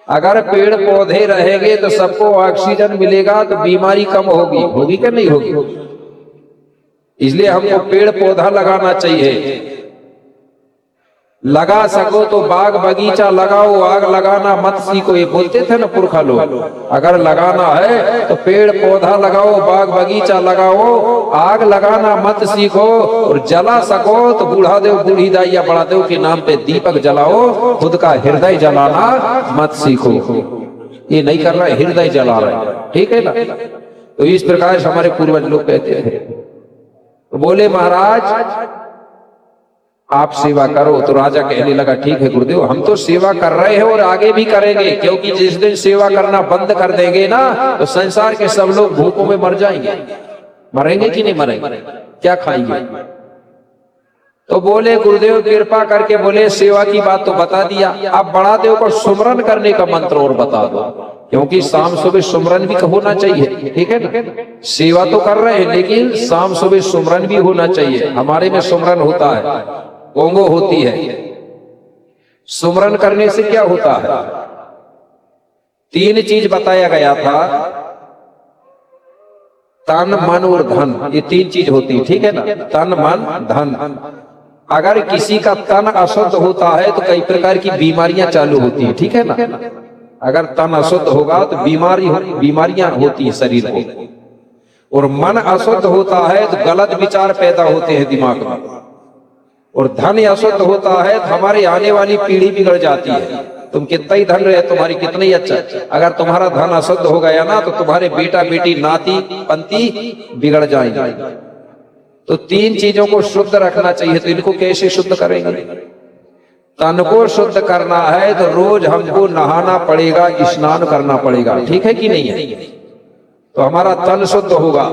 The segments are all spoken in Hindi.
अगर पेड़ पौधे रहेंगे तो सबको ऑक्सीजन मिलेगा तो बीमारी कम होगी, होगी क्या नहीं होगी? इसलिए हमको पेड़ पौधा लगाना चाहिए। लगा सको तो बाग बगीचा लगाओ, आग लगाना मत सीखो, ये बोलते थे ना पुरखा लोग। अगर लगाना है तो पेड़ पौधा लगाओ, बाग बगीचा लगाओ, आग लगाना मत सीखो। और जला सको तो बूढ़ा देव बूढ़ी दाई या बड़ा देव के नाम पे दीपक जलाओ, खुद का हृदय जलाना मत सीखो। ये नहीं कर रहा, हृदय जला रहा है, ठीक है ना? तो इस प्रकार से हमारे पूर्वज लोग कहते थे। तो बोले महाराज आप सेवा करो। तो राजा कहने लगा ठीक है गुरुदेव, हम तो सेवा कर रहे हैं और आगे भी करेंगे, क्योंकि जिस दिन सेवा करना बंद कर देंगे ना तो संसार के सब लोग भूखों में मर जाएंगे। मरेंगे कि नहीं मरेंगे? क्या खाएंगे? तो बोले गुरुदेव कृपा करके, बोले सेवा की बात तो बता दिया, अब बड़ा देव को सुमरन करने का मंत्र और बता दो, क्योंकि शाम सुबह सुमरन भी होना चाहिए, ठीक है ना? सेवा तो कर रहे हैं लेकिन शाम सुबह सुमरन भी होना चाहिए। हमारे में सुमरन होता है, ओंगो होती है। सुमरन करने से क्या होता है? 3 चीज बताया गया था, तन मन और धन, ये 3 चीज होती है, ठीक है ना? तन मन धन। अगर किसी का तन अशुद्ध होता है तो कई प्रकार की बीमारियां चालू होती है, ठीक है ना? अगर तन अशुद्ध होगा तो बीमारियां होती है शरीर को। और मन अशुद्ध होता है तो गलत विचार पैदा होते हैं दिमाग में। और धन अशुद्ध होता है तो हमारी आने वाली पीढ़ी बिगड़ जाती है। तुम कितना ही धन रहे, तुम्हारी कितना ही अच्छा, अगर तुम्हारा धन अशुद्ध हो गया ना तो तुम्हारे बेटा बेटी नाती पंती बिगड़ जाएंगे। तो 3 चीजों को शुद्ध रखना चाहिए। तो इनको कैसे शुद्ध करेंगे? तन को शुद्ध करना है तो रोज हमको नहाना पड़ेगा, स्नान करना पड़ेगा, ठीक है कि नहीं है? तो हमारा तन शुद्ध होगा।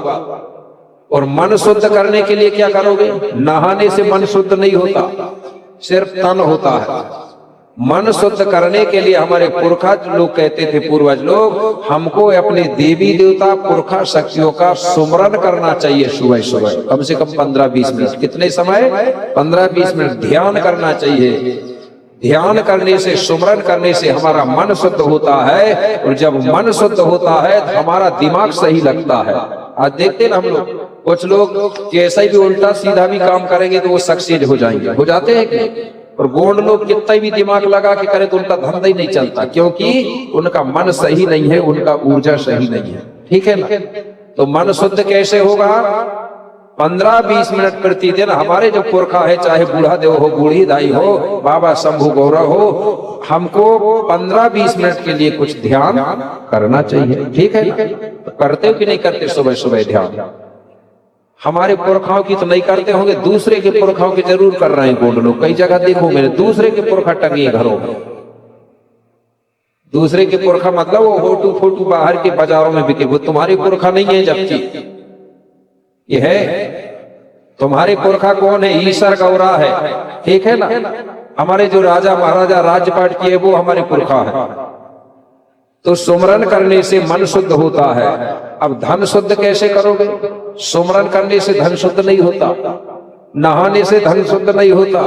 और मन शुद्ध करने के लिए क्या करोगे? नहाने से मन शुद्ध नहीं होता, सिर्फ तन होता है। मन शुद्ध करने के लिए हमारे पुरखा लोग कहते थे, पूर्वज लोग, हमको अपने देवी देवता पुरखा शक्तियों का सुमरन करना चाहिए सुबह सुबह, कम से कम 15-20 मिनट। कितने समय? 15-20 मिनट ध्यान करना चाहिए। ध्यान करने से, सुमरन करने से हमारा मन शुद्ध होता है। और जब मन शुद्ध होता है तो हमारा दिमाग सही लगता है। आज देखते ना हम लोग, कुछ लोग कैसा भी उल्टा सीधा भी काम करेंगे तो वो सक्सेस हो जाएंगे, हो जाते हैं कि? और गोंड लोग कितना भी दिमाग लगा के करे तो उनका धंधा ही नहीं चलता, क्योंकि उनका मन सही नहीं है, उनका ऊर्जा सही नहीं है, ठीक है ना? तो मन शुद्ध कैसे होगा? 15-20 मिनट प्रतिदिन हमारे जो पुरखा है, चाहे बूढ़ा देव हो, बूढ़ी दाई हो, बाबा शंभू गौरव हो, हमको 15-20 मिनट के लिए कुछ ध्यान करना चाहिए, ठीक है? तो करते हो कि नहीं करते सुबह सुबह ध्यान? हमारे पुरखाओं की तो नहीं करते होंगे, दूसरे के पुरखाओं की जरूर कर रहे हैं गोंड लोग। कई जगह देखो मेरे, दूसरे के पुरखा टंगे घरों में। दूसरे के पुरखा मतलब वो होटू फोटू बाहर के बाजारों में बिके, वो तुम्हारे पुरखा नहीं है। जबकि ये है, तुम्हारे पुरखा कौन है? ईश्वर गौरा है, ठीक है ना? हमारे जो राजा महाराजा राज्यपाट किए वो हमारे पुरखा है। तो सुमरन करने से मन शुद्ध होता है। अब धन शुद्ध कैसे करोगे? सुमरन करने से धन शुद्ध नहीं होता, नहाने से धन शुद्ध नहीं होता।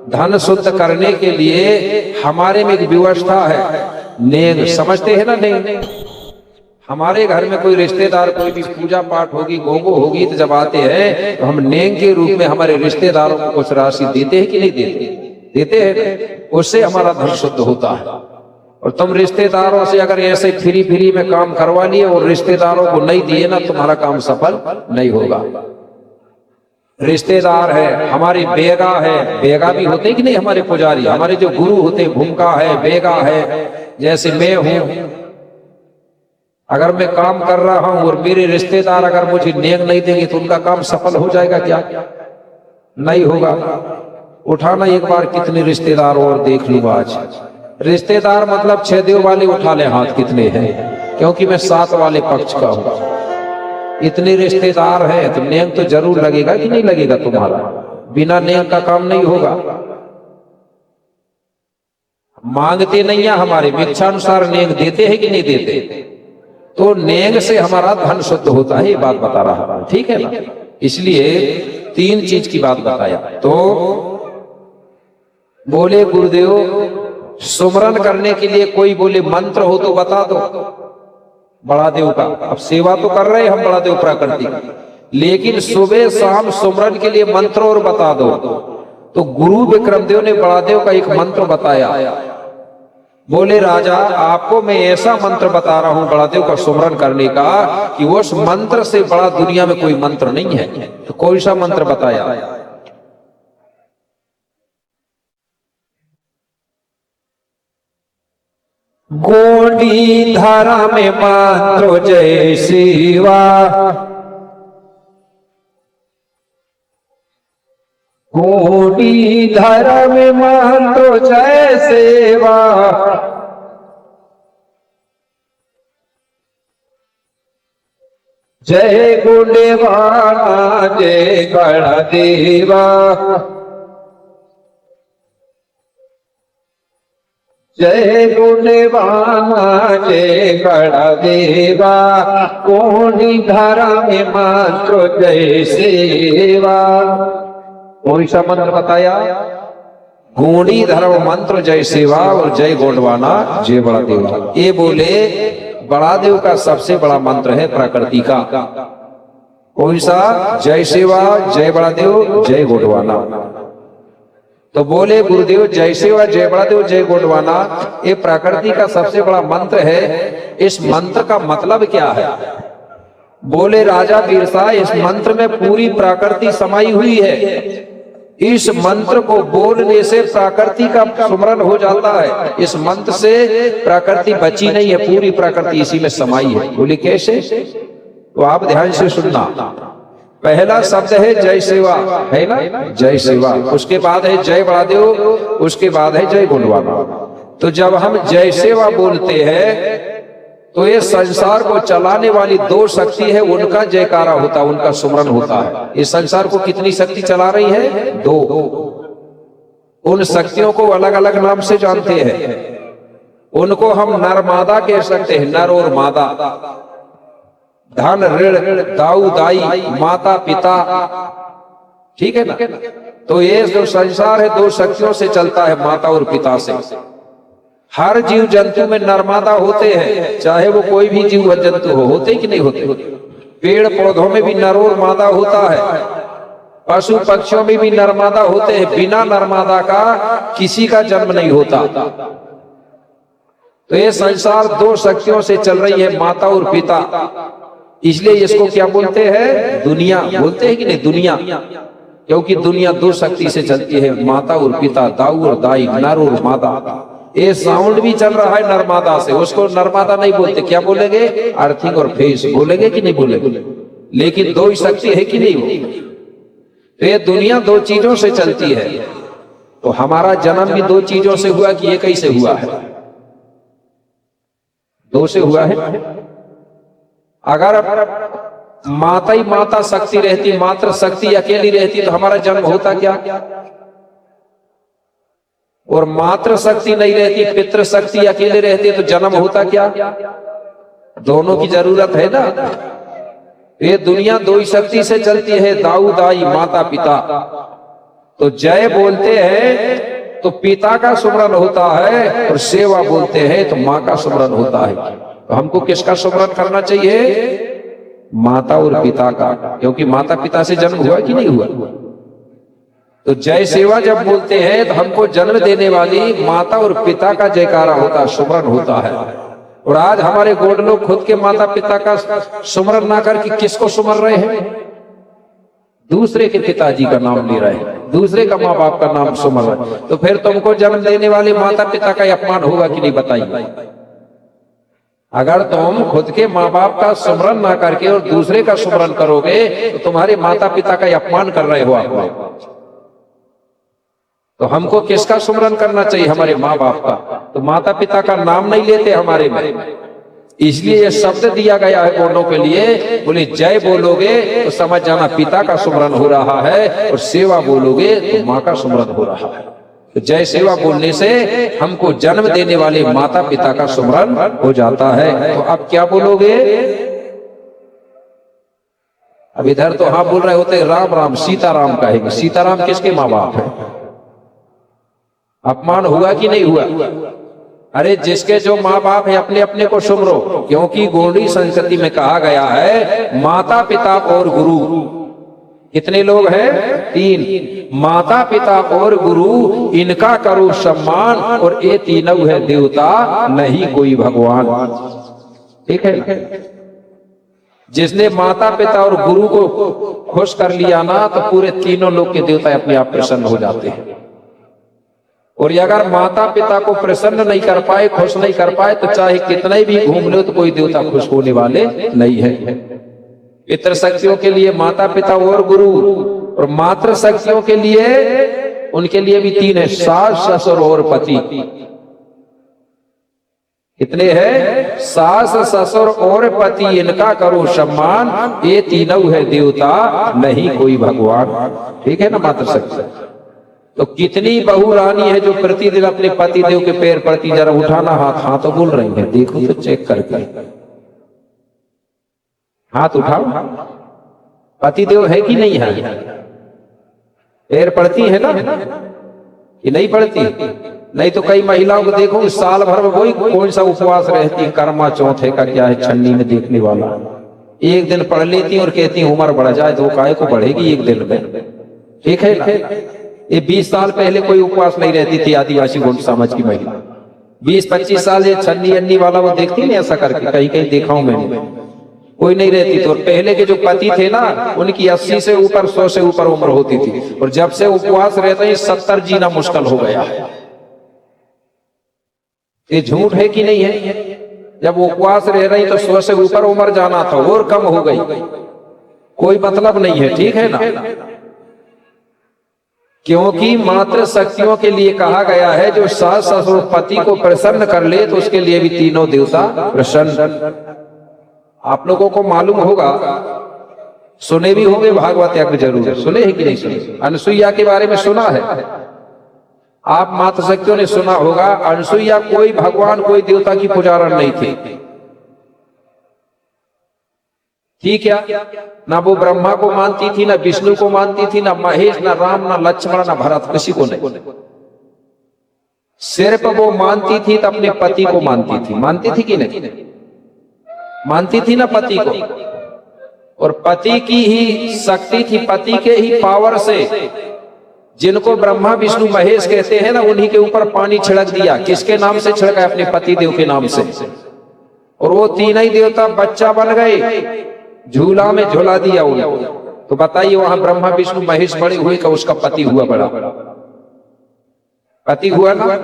धन शुद्ध करने के लिए हमारे में एक व्यवस्था है, नेग, समझते हैं ना? नेग। हमारे घर में कोई रिश्तेदार, कोई भी पूजा पाठ होगी, गोगो होगी, तो जब आते हैं तो हम नेग के रूप में हमारे रिश्तेदारों को कुछ राशि देते हैं कि नहीं देते? देते हैं। उससे हमारा धन शुद्ध होता है। और तुम रिश्तेदारों से अगर ऐसे फ्री में काम करवा लिए और रिश्तेदारों को नहीं दिए ना, तुम्हारा काम सफल नहीं होगा। रिश्तेदार है, हमारे बेगा है, बेगा भी होते कि नहीं हमारे पुजारी, हमारे जो गुरु होते, भूमिका है, बेगा है। जैसे मैं हूं, अगर मैं काम कर रहा हूं और मेरे रिश्तेदार अगर मुझे नेग नहीं देंगे तो उनका काम सफल हो जाएगा क्या? नहीं होगा। उठाना एक बार कितने रिश्तेदार और देख लूंगा आज। रिश्तेदार मतलब 6 देव वाले उठा ले हाथ, कितने हैं? क्योंकि मैं 7 वाले पक्ष का हूं। इतने रिश्तेदार हैं तो नेग तो जरूर लगेगा कि नहीं लगेगा तुम्हारा? बिना नेग का काम नहीं होगा। मांगते नहीं है, हमारे इच्छानुसार नेग देते हैं कि नहीं देते? तो नेग से हमारा धन शुद्ध होता है, ये बात बता रहा हूं, ठीक है ना? इसलिए 3 चीज की बात बताया। तो बोले गुरुदेव सुमरन करने के लिए कोई बोले मंत्र हो तो बता दो बड़ा देव का। अब सेवा तो कर रहे हैं हम बड़ा देव प्राकृतिक, लेकिन सुबह शाम सुमरन के लिए मंत्र और बता दो। तो गुरु विक्रमदेव ने बड़ा देव का एक मंत्र बताया। बोले राजा आपको मैं ऐसा मंत्र बता रहा हूं बड़ा देव का सुमरन करने का कि उस मंत्र से बड़ा दुनिया में कोई मंत्र नहीं है। तो कौन सा मंत्र बताया? गोंडी धारा में मंत्र जय शिवा, गोंडी धारा में मंत्र जय सेवा, जय गुंडेवाना जय गणदेवा, जय गुणवाना जय गणदेवा, गोंडी धारा में मंत्र जय सेवा। कौन सा मंत्र बताया? गोंडी धारा में मंत्र जय सेवा और जय गोंडवाना जय बड़ा देवा। ये बोले बड़ा देव का सबसे बड़ा मंत्र है प्रकृति का। कौन सा? जय सेवा, जय बड़ा देव, जय गोंडवाना। तो बोले गुरुदेव जय सेवा, जय बड़ा देव, जय गोंडवाना ये प्रकृति का सबसे बड़ा मंत्र है। इस मंत्र का मतलब क्या है? बोले राजा बिरसा इस मंत्र में पूरी प्रकृति समाई हुई है। इस मंत्र को बोलने से प्रकृति का सुमरन हो जाता है। इस मंत्र से प्रकृति बची नहीं है, पूरी प्रकृति इसी में समाई है। बोले कैसे? तो आप ध्यान से सुनना। पहला शब्द है जय सेवा, है ना? जय सेवा, उसके बाद है जय बड़ा देव, उसके बाद है जय गोंडवाना। तो जब हम जय सेवा बोलते हैं तो ये संसार को चलाने वाली दो शक्ति है, उनका जयकारा होता है, उनका सुमरन होता है। इस संसार को कितनी शक्ति चला रही है? दो। उन शक्तियों को अलग अलग नाम से जानते हैं। उनको हम नर मादा कह सकते हैं, नर और मादा। धन ऋण, दाऊ दाई, माता पिता, ठीक है ना? तो ये जो संसार है दो शक्तियों से चलता है, माता और पिता से। हर जीव जंतु में नरमादा होते हैं, चाहे वो कोई भी जीव जंतु हो, होते कि नहीं होते? पेड़ पौधों में भी नर और मादा होता है, पशु पक्षियों में भी नरमादा होते हैं। बिना नरमादा का किसी का जन्म नहीं होता। तो ये संसार दो शक्तियों से चल रही है, माता और पिता। इसलिए इसको क्या बोलते हैं? दुनिया बोलते हैं कि नहीं? दुनिया, क्योंकि दुनिया दो शक्ति से चलती है, माता और पिता, दाऊ और दाई, नर और मादा। ये साउंड भी चल रहा है नर्मदा से, उसको नर्मदा नहीं बोलते, क्या बोलेंगे? अर्थिंग और फेस बोलेंगे कि नहीं बोलेंगे? लेकिन दो ही शक्ति है कि नहीं? तो ये दुनिया दो चीजों से चलती है। तो हमारा जन्म भी दो चीजों से हुआ कि ये कैसे हुआ है? दो से हुआ है। अगर माता ही माता शक्ति रहती, मात्र शक्ति अकेली रहती तो हमारा जन्म होता क्या? और मात्र शक्ति नहीं रहती, पितृ शक्ति अकेले रहती तो जन्म होता क्या? दोनों की जरूरत है ना। ये दुनिया दो ही शक्ति से चलती है, दाऊ दाई, माता पिता। तो जय बोलते हैं तो पिता का सुमरन होता है, और सेवा बोलते हैं तो माँ का सुमरन होता है। तो हमको किसका सुमरन करना चाहिए? माता और पिता का, क्योंकि माता पिता से जन्म हुआ कि नहीं हुआ? तो जय सेवा जब बोलते हैं तो हमको जन्म देने वाली माता और पिता का जयकारा होता है, सुमरन होता है। और आज हमारे गोड लोग खुद के माता पिता का सुमरन ना करके किसको सुमर रहे हैं? दूसरे के पिताजी का नाम ले रहे हैं, दूसरे का माँ बाप का नाम सुमर रहे हैं। तो फिर तुमको जन्म देने वाले माता पिता का अपमान होगा कि नहीं? बताइए। अगर तुम खुद के माँ बाप का सुमरन ना करके और दूसरे का सुमरन करोगे तो तुम्हारे माता पिता का अपमान कर रहे हो आप। तो हमको किसका सुमरन करना चाहिए? हमारे माँ बाप का। तो माता पिता का नाम नहीं लेते हमारे में, इसलिए ये शब्द दिया गया है बोलने के लिए। बोले जय बोलोगे तो समझ जाना पिता का सुमरन हो रहा है, और सेवा बोलोगे तो माँ का सुमरन हो रहा है। तो जय सेवा बोलने से हमको जन्म देने वाले माता पिता का सुमरन हो जाता है। तो अब क्या बोलोगे? अब इधर तो हाँ बोल रहे होते राम राम सीताराम कहेंगे। सीताराम किसके माँ बाप है? अपमान हुआ कि नहीं हुआ? अरे जिसके जो माँ बाप है अपने अपने को सुमरो, क्योंकि गौड़ी संस्कृति में कहा गया है माता पिता और गुरु। कितने लोग हैं? 3। माता पिता और गुरु इनका करो सम्मान, और ये तीनों है देवता नहीं कोई भगवान। ठीक है, जिसने माता पिता और गुरु को खुश कर लिया ना, तो पूरे तीनों लोग के देवता अपने आप प्रसन्न हो जाते हैं। और अगर माता पिता को प्रसन्न नहीं कर पाए, खुश नहीं कर पाए, तो चाहे कितना भी घूम लो तो कोई देवता खुश होने वाले नहीं है। पितृ शक्तियों के लिए माता पिता और गुरु, और मातृ शक्तियों के लिए उनके लिए भी 3 है, सास ससुर और पति। कितने हैं? सास ससुर और पति, इनका करो सम्मान, ये तीनों है देवता नहीं कोई भगवान। ठीक है ना मातृ शक्ति? तो कितनी बहू रानी है जो प्रतिदिन अपने पति देव के पैर पड़ती। जरा उठाना हाथ, हाँ तो बोल रही है, देखो तो चेक करके हाथ उठाओ। पति देव है कि नहीं है? पैर पड़ती है ना कि नहीं पड़ती? नहीं तो कई महिलाओं को देखो साल भर में वही कौन सा उपवास रहती, कर्मा चौथ है का क्या है, छन्नी में देखने वाला। एक दिन पढ़ लेती और कहती उम्र बढ़ जाए तो काहे को बढ़ेगी एक दिन में। ठीक है ना? ये 20 साल पहले कोई उपवास नहीं रहती थी आदिवासी गोंड समाज की महिला। 20-25 साल ये छन्नी अन्नी वाला वो देखती नहीं ऐसा करके, कहीं कहीं देखा हूं मैंने, कोई नहीं रहती। तो पहले के जो पति थे ना, उनकी 80 से ऊपर 100 से ऊपर उम्र होती थी, और जब से उपवास रहते हैं 70 जीना मुश्किल हो गया। ये झूठ है कि नहीं है? जब उपवास रह रही तो 100 से ऊपर उम्र जाना था, और कम हो गई, कोई मतलब नहीं है। ठीक है ना? क्योंकि मातृ शक्तियों के लिए कहा गया है जो सास ससुर पति को प्रसन्न कर ले तो उसके लिए भी तीनों देवता प्रसन्न। आप लोगों को मालूम होगा, सुने भी होंगे भागवत यज्ञ, जरूर सुने हैं कि नहीं सुने? अनसुईया के बारे में सुना है? आप मातृ शक्तियों ने सुना होगा, अनसुईया कोई भगवान कोई देवता की पुजारण नहीं थी। ठीक है, ना वो ब्रह्मा को मानती थी, ना विष्णु को मानती थी, ना महेश, ना राम, ना लक्ष्मण, ना भरत, किसी को नहीं। सिर्फ वो मानती थी तो अपने पति को मानती थी। मानती थी कि नहीं? मानती थी ना पति को, और पति की ही शक्ति थी, पति के ही पावर से जिनको ब्रह्मा विष्णु महेश कहते हैं ना, उन्हीं के ऊपर पानी छिड़क दिया। किसके नाम से छिड़का? अपने पति देव के नाम से। और वो तीन ही देवता बच्चा बन गए, झूला में झूला दिया उनको। तो बताइए वहां ब्रह्मा विष्णु महेश बड़े हुए का उसका पति हुआ बड़ा? पति हुआ ना?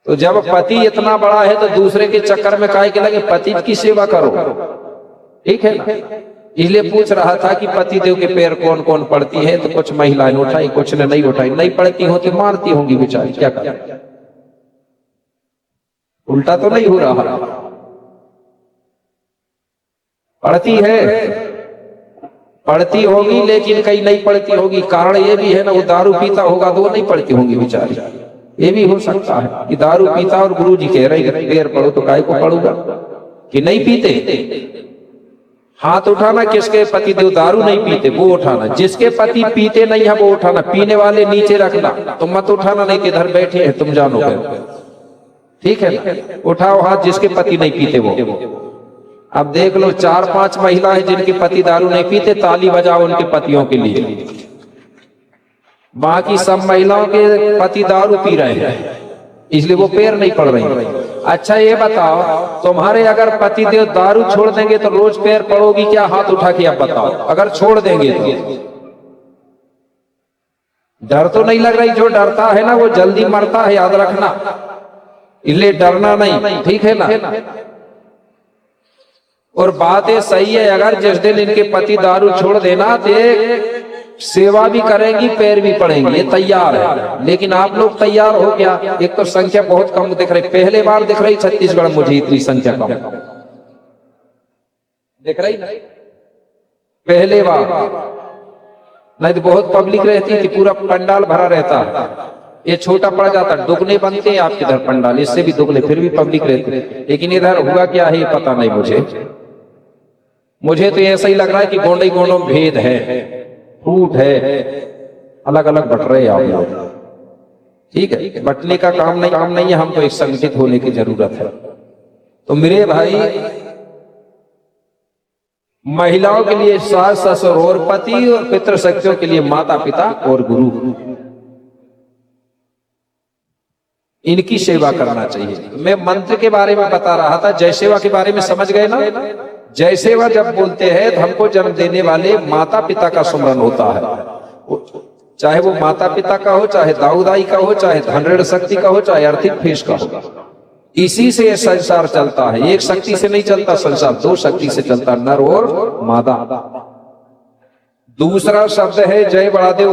तो जब पति इतना बड़ा है तो दूसरे के चक्कर में काहे के लगे? पति की सेवा करो। ठीक है ना? इसलिए पूछ रहा था कि पति देव के पैर कौन कौन पड़ती है, तो कुछ महिलाएं उठाई, कुछ ने नहीं उठाई। नहीं पड़ती हो तो मारती होंगी बेचारी, क्या करें? उल्टा तो नहीं हो रहा? पड़ती है, पड़ती होगी, लेकिन कहीं नहीं पड़ती होगी। कारण ये भी है ना, वो दारू पीता होगा तो वो नहीं पड़ती होंगी बेचारी। ये भी हो सकता है कि दारू पीता और गुरु जी कह रहे पैर पढ़ो, तो काय को पढ़ूगा? कि नहीं पीते? हाथ उठाना किसके पति देव दारू नहीं पीते वो उठाना, जिसके पति पीते नहीं है वो उठाना। पीने वाले नीचे रखना, तुम मत उठाना, नहीं तो इधर बैठे हैं तुम जानो। ठीक है ना? उठाओ हाथ जिसके पति नहीं पीते वो। अब देख लो 4-5 महिलाएं जिनके पति दारू नहीं पीते, ताली बजाओ उनके पतियों के लिए। बाकी सब महिलाओं के पति दारू पी रहे हैं, इसलिए वो पैर नहीं पड़ रही। अच्छा ये बताओ, तुम्हारे अगर पति देव दारू छोड़ देंगे तो रोज पैर पड़ोगी क्या? हाथ उठा के अब बताओ। अगर छोड़ देंगे तो डर तो नहीं लग रही? जो डरता है ना वो जल्दी मरता है, याद रखना। इसलिए डरना नहीं, ठीक है ना? और बात ये सही है, अगर जिस दिन इनके पति दारू छोड़ देना तो सेवा भी करेंगी, पैर भी पड़ेंगी, ये तैयार है। लेकिन आप लोग तैयार हो क्या? एक तो संख्या बहुत कम दिख रही, पहले बार दिख रही छत्तीसगढ़ मुझे इतनी संख्या कम दिख रही, पहले बार। नहीं तो बहुत पब्लिक रहती थी, पूरा पंडाल भरा रहता। ये छोटा पड़ जाता, दुगने बनते हैं आपके इधर पंडाल, इससे भी दुगने, फिर भी पब्लिक रहती। लेकिन इधर हुआ क्या है पता नहीं मुझे तो ऐसा ही लग रहा है कि गोंडई गोंडों में भेद है, फूट है, अलग अलग बट रहे आप लोग। ठीक है, बंटने का काम नहीं है, हमको एक संगठित होने की जरूरत है। तो मेरे भाई, महिलाओं के लिए सास ससुर और पति, और पितृशक्तियों के लिए माता पिता और गुरु, इनकी सेवा करना चाहिए। मैं मंत्र के बारे में बता रहा था, जय सेवा के बारे में समझ गए ना। जय सेवा जब बोलते हैं तो हमको जन्म देने वाले माता पिता का स्मरण होता है, चाहे वो माता पिता का हो, चाहे दाऊदाई का हो, चाहे धनऋण शक्ति का हो, चाहे आर्थिक फेस का हो। इसी से ये संसार चलता है, एक शक्ति से नहीं चलता संसार, दो शक्ति से चलता, नर और मादा। दूसरा शब्द है जय बड़ादेव।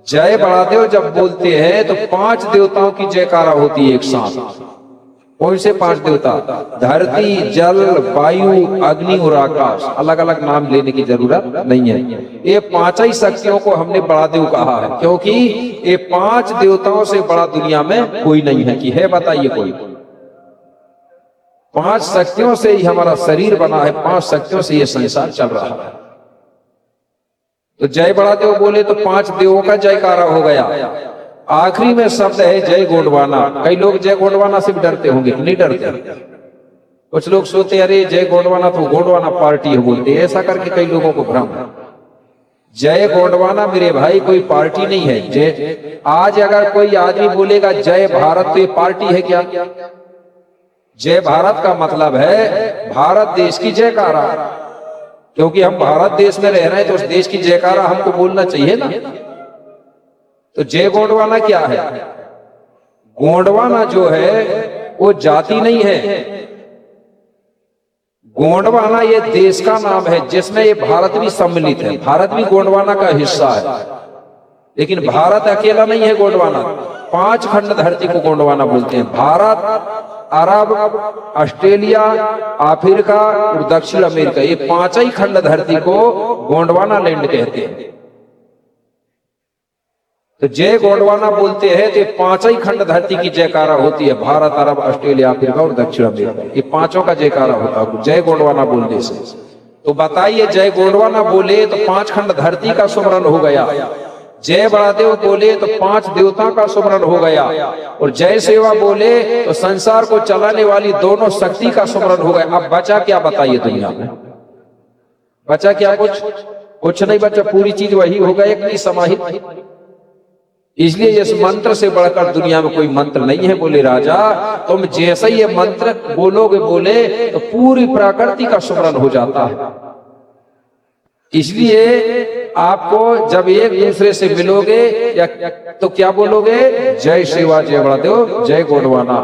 जय बड़ादेव जब बोलते हैं तो 5 देवताओं की जयकारा होती है एक साथ। कौन से 5 देवता? धरती, जल, वायु, अग्नि और आकाश। अलग अलग नाम लेने की जरूरत नहीं है, ये 5 ही शक्तियों को हमने बड़ादेव कहा है, क्योंकि ये 5 देवताओं से बड़ा दुनिया में कोई नहीं है। कि है बताइए कोई? 5 शक्तियों से ही हमारा शरीर बना है, 5 शक्तियों से ये संसार चल रहा है। तो जय बड़ादेव बोले तो 5 देवों का जयकारा हो गया। आखिरी में शब्द है जय गोंडवाना। कई लोग जय गोंडवाना से भी डरते होंगे, नहीं डरते? कुछ लोग सोचते अरे जय गोंडवाना तो गोंडवाना पार्टी है बोलते, ऐसा करके कई लोगों को भ्रम है। जय गोंडवाना मेरे भाई कोई पार्टी नहीं है। जय, आज अगर कोई आदमी बोलेगा जय भारत तो ये पार्टी है क्या? जय भारत का मतलब है भारत देश की जयकारा, क्योंकि हम भारत देश में रह रहे हैं तो उस देश की जयकारा हमको बोलना चाहिए ना। तो जय गोंडवाना क्या है? गोंडवाना जो है वो जाति नहीं है, गोंडवाना ये देश का नाम है जिसमें ये भारत भी सम्मिलित है। भारत भी गोंडवाना का हिस्सा है, लेकिन भारत अकेला नहीं है गोंडवाना। 5 खंड धरती को गोंडवाना बोलते हैं। भारत, अरब, ऑस्ट्रेलिया, अफ्रीका और दक्षिण अमेरिका, ये 5 ही खंड धरती को गोंडवाना लैंड कहते हैं। तो जय गोंडवाना बोलते हैं तो 5 ही खंड धरती की जयकारा होती है। भारत, अरब, ऑस्ट्रेलिया, अफ्रीका और दक्षिण अमेरिका, ये 5 का जयकारा होता है जय गोंडवाना बोलने से। तो बताइए, जय गोंडवाना बोले तो 5 खंड धरती का सुमरन हो गया। जय बड़ादेव बोले तो 5 देवता का सुमरन हो गया, और जय सेवा बोले तो संसार को चलाने वाली दोनों शक्ति का सुमरन हो गया। अब बचा क्या बताइए दुनिया में? बचा क्या? कुछ नहीं बचा। पूरी चीज वही होगा, एक नहीं समाहित। इसलिए इस मंत्र से बढ़कर दुनिया में कोई मंत्र नहीं है। बोले राजा, तुम जैसे ही ये मंत्र बोलोगे बोले तो पूरी प्रकृति का सुमरन हो जाता है। इसलिए आपको जब एक दूसरे से मिलोगे या तो क्या बोलोगे? जय शिवा, जय बड़ादेव, जय गोंडवाना।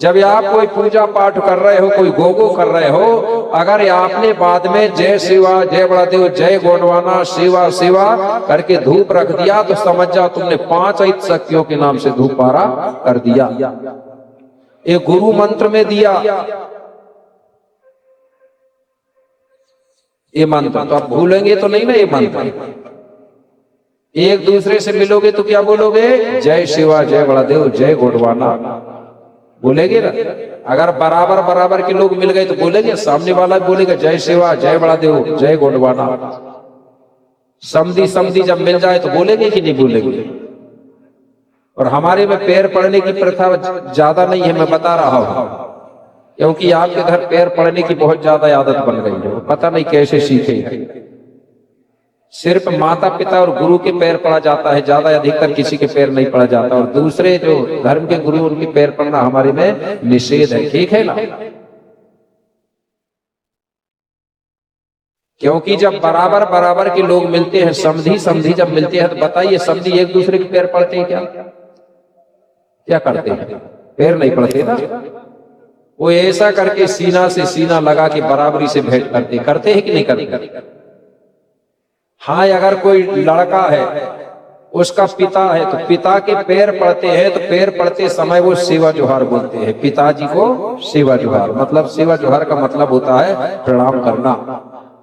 जब आप कोई पूजा पाठ कर रहे हो, कोई गोगो कर रहे हो, अगर आपने बाद में जय शिवा, जय बड़ादेव, जय गोंडवाना, शिवा शिवा करके धूप रख दिया तो समझ जाओ तुमने 5 ही शक्तियों के नाम से धूप पारा कर दिया। ये गुरु मंत्र में दिया ये मंत्र, तो आप भूलेंगे तो नहीं ना ये मंत्र। एक दूसरे से मिलोगे तो क्या बोलोगे? जय शिवा, जय बड़ादेव, जय गोंडवाना बोलेगे ना। अगर बराबर बराबर के लोग मिल गए तो बोलेंगे, सामने वाला बोलेगा जय शिवा, जय बड़ादेव, जय गोंडवाना। समधी समधी जब मिल जाए तो बोलेंगे कि नहीं बोलेंगे? और हमारे में पैर पड़ने की प्रथा ज्यादा नहीं है, मैं बता रहा हूं, क्योंकि आपके घर पैर पड़ने की बहुत ज्यादा आदत बन गई है, पता नहीं कैसे सीखे हैं। सिर्फ माता पिता और गुरु के पैर पड़ा जाता है, ज्यादा अधिकतर किसी के पैर नहीं पड़ा जाता। और दूसरे जो धर्म के गुरु उनके पैर पड़ना हमारे में निषेध है, ठीक है ना। क्योंकि जब बराबर बराबर के लोग मिलते हैं, समधी समधी जब मिलते हैं, तो बताइए समधी एक दूसरे के पैर पड़ते हैं क्या? क्या करते हैं? पैर नहीं पड़ते ना। वो ऐसा करके सीना से सीना लगा के बराबरी से भेंट करते हैं कि नहीं करते? हाँ, अगर कोई लड़का है, उसका पिता है, तो पिता के पैर पड़ते हैं, तो पैर पड़ते समय वो सेवा जोहार बोलते हैं। पिताजी को सेवा जोहार, मतलब सेवा जोहार का मतलब होता है प्रणाम करना।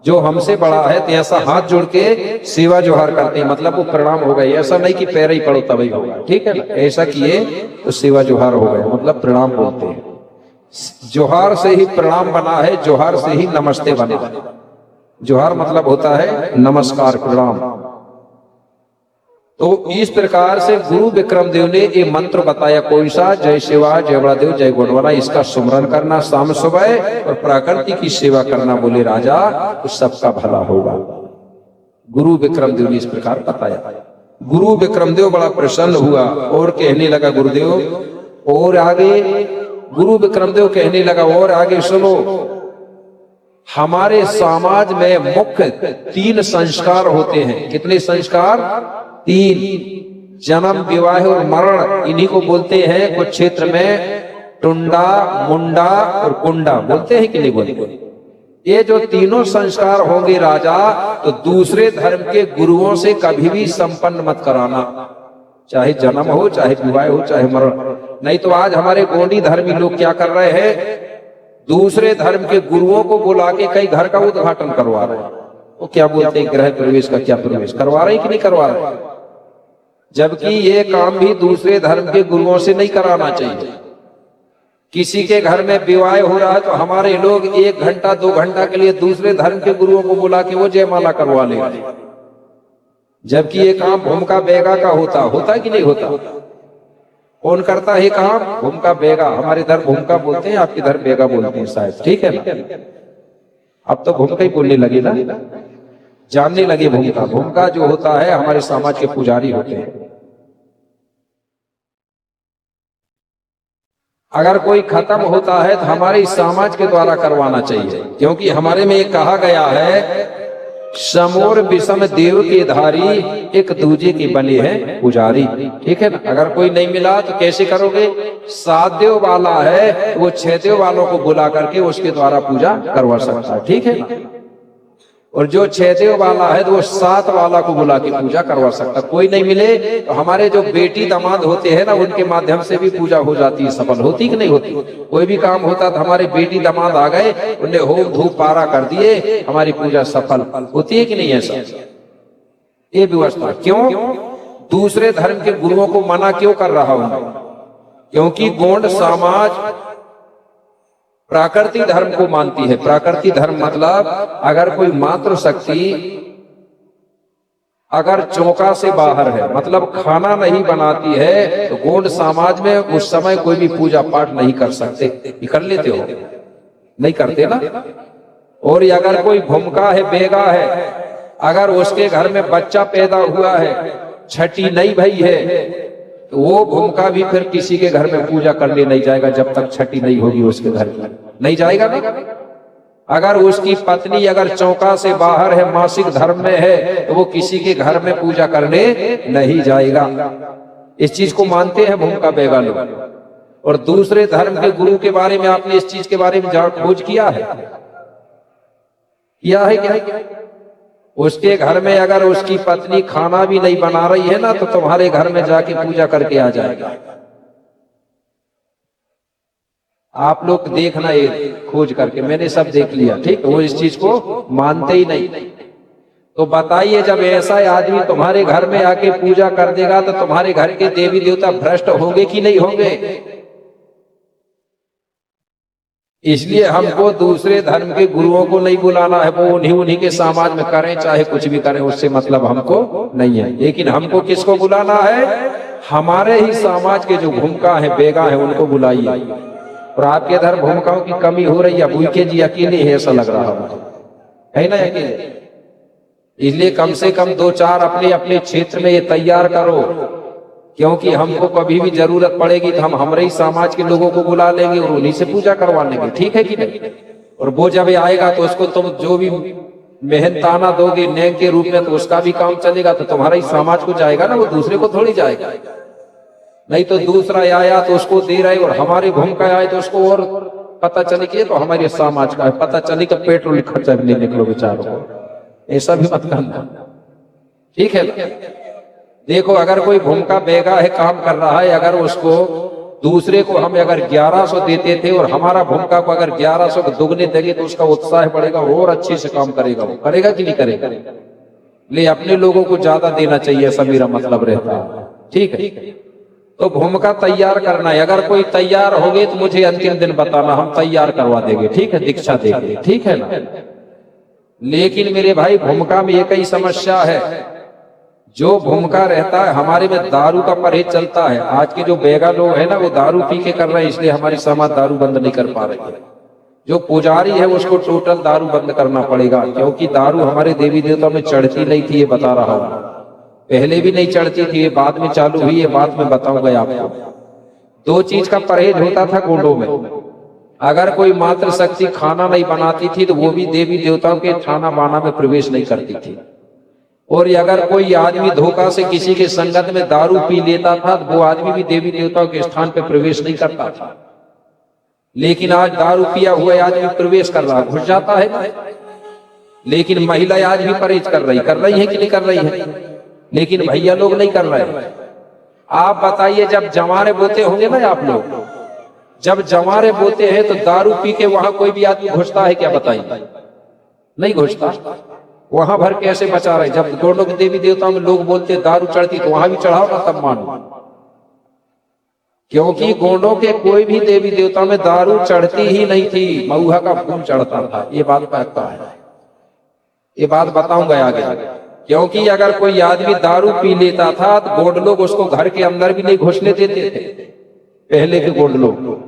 जो हमसे बड़ा है तो ऐसा हाथ जोड़ के सेवा जोहार करते हैं, मतलब वो प्रणाम हो गए। ऐसा नहीं कि पैर ही पड़ो तभी होगा, ठीक है ना। ऐसा किए तो सेवा जोहार हो गया, मतलब प्रणाम बोलते हैं। जोहार से ही प्रणाम बना है, जोहार से ही नमस्ते बना। जोहार मतलब होता है नमस्कार, प्रणाम। तो इस प्रकार से गुरु विक्रम देव ने ये मंत्र बताया, कोई सा, जय शिवा, जय बड़ादेव, जय गोडवाना, इसका सुमरन करना शाम सुबह और प्रकृति की सेवा करना, बोले राजा तो सबका भला होगा। गुरु विक्रम देव ने इस प्रकार बताया। गुरु विक्रम देव बड़ा प्रसन्न हुआ और कहने लगा, गुरुदेव और आगे, गुरु विक्रम देव कहने लगा और आगे सुनो, हमारे समाज में मुख्य 3 संस्कार होते हैं। कितने संस्कार? 3। जन्म, विवाह और मरण, इन्हीं को बोलते हैं कुछ क्षेत्र में टुंडा, मुंडा और कुंडा, बोलते हैं कि नहीं बोलते? ये जो तीनों संस्कार होंगे राजा, तो दूसरे धर्म के गुरुओं से कभी भी संपन्न मत कराना, चाहे जन्म हो, चाहे विवाह हो, चाहे मरण। नहीं तो आज हमारे गोंडी धर्मी लोग क्या कर रहे हैं, दूसरे धर्म के गुरुओं को बुला के कई घर का उद्घाटन करवा रहे हैं। वो क्या बोलते हैं, गृह प्रवेश का क्या प्रवेश करवा रहे हैं कि नहीं करवा रहे, जबकि ये काम भी दूसरे धर्म के गुरुओं से नहीं कराना चाहिए। किसी के घर में विवाह हो रहा है तो हमारे लोग 1 घंटा 2 घंटा के लिए दूसरे धर्म के गुरुओं को बुला के वो जयमाला करवा लेंगे, जबकि ये काम भूमिका बेगा का होता है कि नहीं होता? कौन करता है काम? भूमिका बेगा। हमारे इधर भूमिका बोलते हैं, आपके इधर बेगा बोलते हैं शायद, ठीक है ना? अब तो भूमिका ही बोलने लगे ना, जानने लगे भूमिका। भूमिका जो होता है हमारे समाज के पुजारी होते हैं। अगर कोई खत्म होता है तो हमारे समाज के द्वारा करवाना चाहिए, क्योंकि हमारे में एक कहा गया है, समोर विषम देव के धारी, एक दूजे के बने हैं पुजारी। ठीक है ना? अगर कोई नहीं मिला तो कैसे करोगे? 7 देव वाला है तो वो 6 देव वालों को बुला करके उसके द्वारा पूजा करवा सकता है। ठीक है ना? और जो 6 देव वाला है तो वो 7 वाला को बुला के पूजा करवा सकता। कोई नहीं मिले तो हमारे जो बेटी दामाद होते हैं ना, उनके माध्यम से भी पूजा हो जाती है, सफल होती कि नहीं होती? कोई भी काम होता तो हमारे बेटी दामाद आ गए, उन्हें होम धूप पारा कर दिए, हमारी पूजा सफल होती है कि नहीं? ऐसा ये व्यवस्था क्यों? दूसरे धर्म के गुरुओं को मना क्यों कर रहा हूं? क्योंकि गोंड समाज प्राकृतिक धर्म को मानती है। प्राकृतिक धर्म मतलब अगर कोई मातृ शक्ति अगर चौका से बाहर है, मतलब खाना नहीं बनाती है, तो गोंड समाज में उस समय कोई भी पूजा पाठ नहीं कर सकते। कर लेते हो? नहीं करते ना? और अगर कोई भूमिका है, बेगा है, अगर उसके घर में बच्चा पैदा हुआ है, छठी नहीं भई है, तो वो भूमिका भी फिर किसी के घर में पूजा करने नहीं जाएगा जब तक छठी नहीं होगी, उसके घर में नहीं जाएगा ना। अगर उसकी पत्नी अगर चौका से बाहर है, मासिक धर्म में है, तो वो किसी के घर में पूजा करने नहीं जाएगा। इस चीज को मानते हैं भूमिका बेगा लोग। और दूसरे धर्म के गुरु के बारे में आपने इस चीज के बारे में खोज किया है? क्या? उसके घर में अगर उसकी पत्नी खाना भी नहीं बना रही है ना, तो तुम्हारे घर में जाके पूजा करके आ जाएगा। आप लोग देखना ये खोज करके, मैंने सब देख लिया। ठीक, वो इस चीज को मानते ही नहीं। तो बताइए, जब ऐसा आदमी तुम्हारे घर में आके पूजा कर देगा तो तुम्हारे घर के देवी देवता भ्रष्ट होंगे कि नहीं होंगे? इसलिए हमको दूसरे धर्म के गुरुओं को नहीं बुलाना है, वो उन्हीं के समाज में करें, चाहे कुछ भी करें, उससे मतलब हमको नहीं है। लेकिन हमको किसको बुलाना है? हमारे ही समाज के जो भूमिका है, बेगा है, उनको बुलाइए। और आपके इधर भूमिकाओं की कमी हो रही है, भूखे जी अकेले है ऐसा लग रहा है ना? अकेले। इसलिए कम से कम 2-4 अपने अपने क्षेत्र में ये तैयार करो, क्योंकि हमको कभी भी जरूरत पड़ेगी तो हम हमारे ही समाज के लोगों को बुला लेंगे और उन्हीं से पूजा करवा लेंगे। ठीक है कि नहीं? और वो जब आएगा तो उसको तुम जो भी मेहनताना दोगे नेक के रूप में, तो उसका भी काम चलेगा, तो तुम्हारा ही समाज को जाएगा ना, वो दूसरे को थोड़ी जाएगा। नहीं तो दूसरा आया तो उसको दे रहे, और हमारी भूमिका आए तो उसको और पता चले कि तो हमारे समाज का है, पता चले तो पेट्रोल खर्चा भी नहीं निकलो बेचारों को। ऐसा भी मत करना। ठीक है ना? देखो, अगर कोई भूमिका बेगा है, काम कर रहा है, अगर उसको दूसरे को हम अगर 1100 देते थे और हमारा भूमिका को अगर 1100 को दुगने देंगे तो उसका उत्साह बढ़ेगा और अच्छे से काम करेगा। वो करेगा कि नहीं करेगा? ले अपने लोगों को ज्यादा देना चाहिए, ऐसा मेरा मतलब रहता है। ठीक है? तो भूमिका तैयार करना है। अगर कोई तैयार हो गए तो मुझे अंतिम दिन बताना, हम तैयार करवा देंगे। ठीक है? दीक्षा देंगे। ठीक है ना? लेकिन मेरे भाई, भूमिका में एक ही समस्या है, जो भूमिका रहता है, हमारे में दारू का परहेज चलता है। आज के जो बेगा लोग है ना, वो दारू पी के कर रहे हैं, इसलिए हमारी समाज दारू बंद नहीं कर पा रही है। जो पुजारी है उसको टोटल दारू बंद करना पड़ेगा, क्योंकि दारू हमारे देवी देवता में चढ़ती नहीं थी, ये बता रहा हूं। पहले भी नहीं चढ़ती थी, ये बाद में चालू हुई, ये बात मैं बताऊंगा आपको। दो चीज का परहेज होता था गोंडों में। अगर कोई मातृ शक्ति खाना नहीं बनाती थी तो वो भी देवी देवताओं के खाना बाना में प्रवेश नहीं करती थी। और अगर कोई आदमी धोखा से किसी के संगत में दारू पी लेता था तो वो आदमी भी देवी देवताओं के स्थान पर प्रवेश नहीं करता था। लेकिन आज दारू पिया हुआ आदमी प्रवेश कर रहा, घुस जाता है। लेकिन महिला आज भी परहेज कर रही है कि नहीं कर रही है? लेकिन भैया लोग नहीं कर रहे। आप बताइए, जब जवारे बोते होंगे ना आप लोग, जब जवारे बोते हैं तो दारू पी के वहां कोई भी आदमी घुसता है क्या? बताइए, नहीं घुसता। वहां भर कैसे बचा रहे? जब गोंडों के देवी देवताओं में लोग बोलते दारू चढ़ती तो वहां भी चढ़ाओ ना, तब मानो। क्योंकि गोंडों के कोई भी देवी देवता में दारू चढ़ती ही नहीं थी, मऊहा का फूल चढ़ता था। ये बात पक्का है, ये बात बताऊंगा आगे। क्योंकि अगर कोई आदमी दारू पी लेता था तो गोंड लोग उसको घर के अंदर भी नहीं घुसने देते थे। पहले के गोंड लोग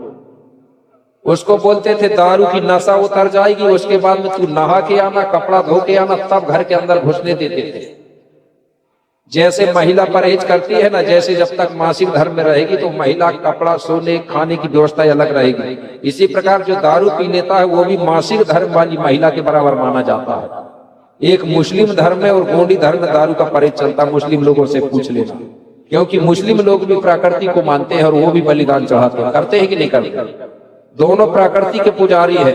उसको बोलते थे दारू की नशा उतर जाएगी, उसके बाद में तू नहा के आना, कपड़ा धो के आना, तब घर के अंदर घुसने देते थे। जैसे महिला परहेज करती है ना, जैसे जब तक मासिक धर्म में रहेगी तो महिला कपड़ा, सोने, खाने की व्यवस्था अलग रहेगी। इसी प्रकार जो दारू पी लेता है वो भी मासिक धर्म वाली महिला के बराबर माना जाता है। एक मुस्लिम धर्म में और गोंडी धर्म में दारू का परहेज चलता। मुस्लिम लोगों से पूछ लेना, क्योंकि मुस्लिम लोग भी प्रकृति को मानते हैं और वो भी बलिदान चढ़ाते हैं। करते हैं कि नहीं करते? दोनों प्रकृति के पुजारी है,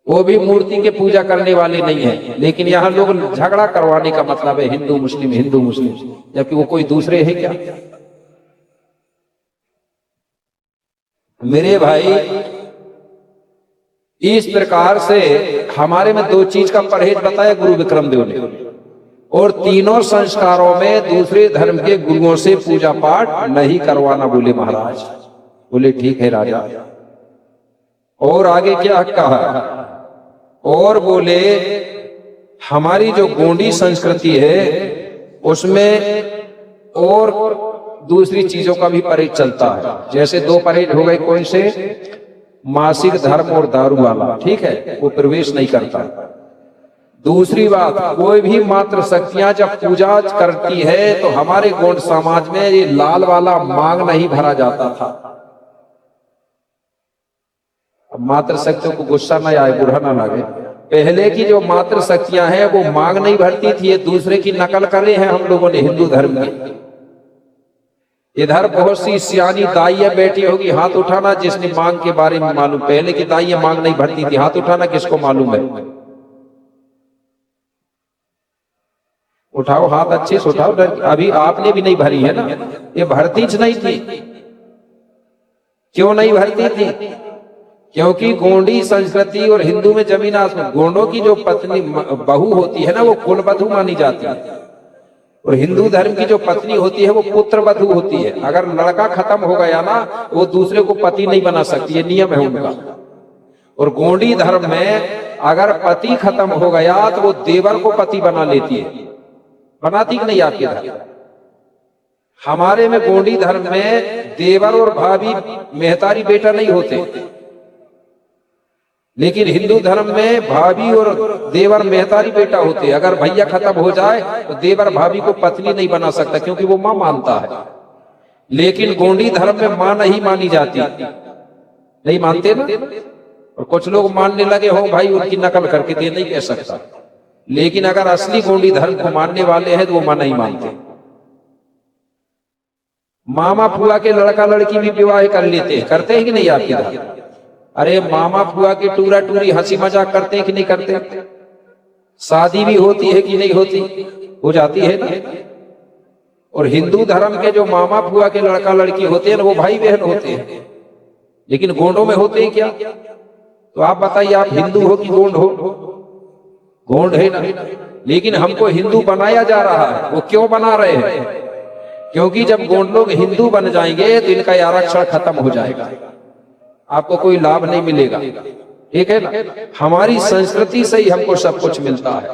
वो भी मूर्ति के पूजा करने वाले नहीं है। लेकिन यहाँ लोग झगड़ा करवाने का मतलब है हिंदू मुस्लिम, हिंदू मुस्लिम, जबकि वो कोई दूसरे है क्या? मेरे भाई, इस प्रकार से हमारे में दो चीज का परहेज बताया गुरु विक्रम देव ने, और तीनों संस्कारों में दूसरे धर्म के गुरुओं से पूजा पाठ नहीं करवाना बोले महाराज। बोले ठीक है राजा। और आगे क्या कहा? और बोले हमारी जो गोंडी संस्कृति है उसमें और दूसरी चीजों का भी परहेज चलता है। जैसे दो परहेज हो गए, कौन से? मासिक धर्म और दारू वाला, ठीक है, वो प्रवेश नहीं करता। दूसरी बात, कोई भी मातृ शक्तियां जब पूजा करती है तो हमारे गोंड समाज में ये लाल वाला मांग नहीं भरा जाता था। मातृ शक्तियों को गुस्सा न आए, बुरा ना लगे। पहले की जो मातृ शक्तियां हैं वो मांग नहीं भरती थी, ये दूसरे की नकल करे हैं हम लोगों ने हिंदू धर्म की। इधर बहुत सी सियानी दाइयां बैठी होगी, हाथ उठाना जिसने मांग के बारे में मालूम। पहले की दाइयां मांग नहीं भरती थी, हाथ उठाना किसको मालूम है? उठाओ हाथ, अच्छे से उठाओ। अभी आपने भी नहीं भरी है ना, ये भरती नहीं थी। क्यों नहीं भरती थी? क्योंकि गोंडी संस्कृति और हिंदू में जमीन आसमान। गोंडों की जो पत्नी बहू होती है ना, वो कुलवधू मानी जाती है, और हिंदू धर्म की जो पत्नी होती है वो पुत्रवधू होती है। अगर लड़का खत्म हो गया ना, वो दूसरे को पति नहीं बना सकती, ये नियम है उनका। और गोंडी धर्म में अगर पति खत्म हो गया तो वो देवर को पति बना लेती है। बनाती कि नहीं आपके धर्म? हमारे में गोंडी धर्म में देवर और भाभी मेहतारी बेटा नहीं होते, लेकिन हिंदू धर्म में भाभी और देवर मेहतारी बेटा होते हैं। अगर भैया खत्म हो जाए तो देवर भाभी को पत्नी नहीं बना सकता, क्योंकि वो मां मानता है। लेकिन गोंडी धर्म में मां नहीं मानी जाती, नहीं मानते ना। और कुछ लोग मानने लगे हो भाई, उनकी नकल करके दे, नहीं कह सकता। लेकिन अगर असली गोंडी धर्म को मानने वाले हैं तो वो मां नहीं मानते। मामा फुआ के लड़का लड़की भी विवाह कर लेते हैं, करते हैं कि नहीं आपके धर्म? अरे मामा फुआ की टूरा टूरी हंसी मजाक करते हैं कि नहीं करते? शादी भी होती है कि नहीं होती? हो जाती है ना। और हिंदू धर्म के जो मामा फुआ के लड़का लड़की होते हैं ना, वो भाई बहन होते हैं। लेकिन गोंडों में होते हैं क्या? तो आप बताइए, आप हिंदू हो कि गोंड हो? गोंड है ना। लेकिन हमको हिंदू बनाया जा रहा है। वो क्यों बना रहे हैं? क्योंकि जब गोंड लोग हिंदू बन जाएंगे तो इनका आरक्षण खत्म हो जाएगा, आपको कोई लाभ नहीं मिलेगा, ठीक है ना। हमारी संस्कृति से ही हमको सब कुछ मिलता है।